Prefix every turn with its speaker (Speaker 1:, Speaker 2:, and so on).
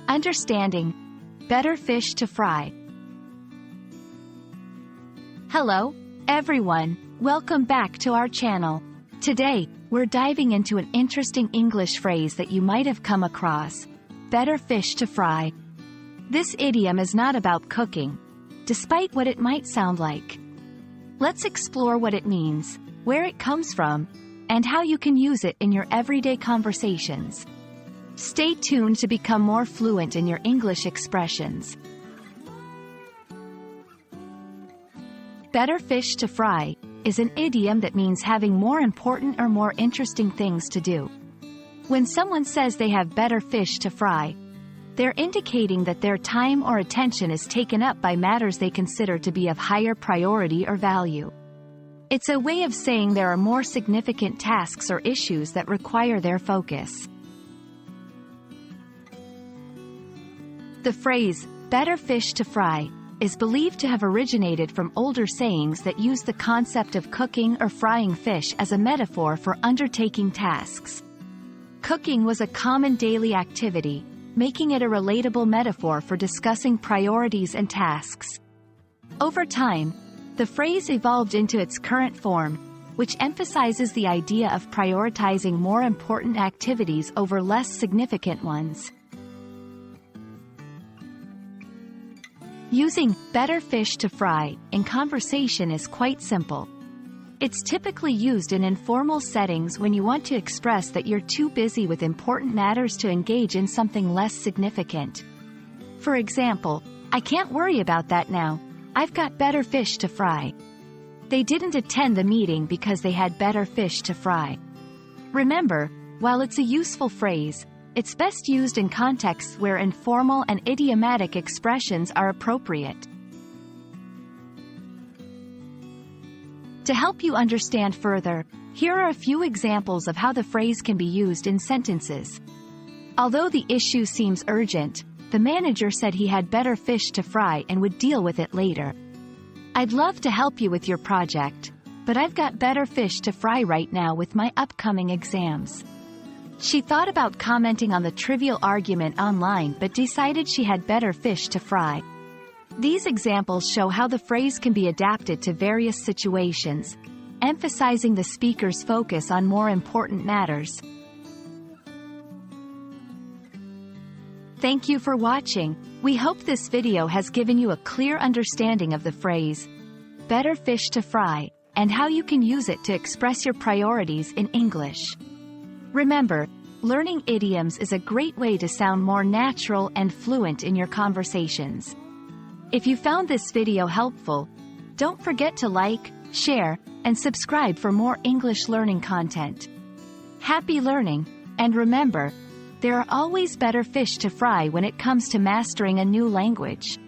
Speaker 1: Understanding. Better fish to fry. Hello, everyone. Welcome back to our channel. Today, we're diving into an interesting English phrase that you might have come across. Better fish to fry. This idiom is not about cooking, despite what it might sound like. Let's explore what it means, where it comes from, and how you can use it in your everyday conversations. Stay tuned to become more fluent in your English expressions. Better fish to fry is an idiom that means having more important or more interesting things to do. When someone says they have better fish to fry, they're indicating that their time or attention is taken up by matters they consider to be of higher priority or value. It's a way of saying there are more significant tasks or issues that require their focus. The phrase, better fish to fry, is believed to have originated from older sayings that use the concept of cooking or frying fish as a metaphor for undertaking tasks. Cooking was a common daily activity, making it a relatable metaphor for discussing priorities and tasks. Over time, the phrase evolved into its current form, which emphasizes the idea of prioritizing more important activities over less significant ones. Using better fish to fry in conversation is quite simple. It's typically used in informal settings when you want to express that you're too busy with important matters to engage in something less significant. For example, I can't worry about that now. I've got better fish to fry. They didn't attend the meeting because they had better fish to fry. Remember, while it's a useful phrase, it's best used in contexts where informal and idiomatic expressions are appropriate. To help you understand further, here are a few examples of how the phrase can be used in sentences. Although the issue seems urgent, the manager said he had better fish to fry and would deal with it later. I'd love to help you with your project, but I've got better fish to fry right now with my upcoming exams. She thought about commenting on the trivial argument online but decided she had better fish to fry. These examples show how the phrase can be adapted to various situations, emphasizing the speaker's focus on more important matters. Thank you for watching. We hope this video has given you a clear understanding of the phrase, better fish to fry, and how you can use it to express your priorities in English. Remember, learning idioms is a great way to sound more natural and fluent in your conversations. If you found this video helpful, don't forget to like, share, and subscribe for more English learning content. Happy learning, and remember, there are always better fish to fry when it comes to mastering a new language.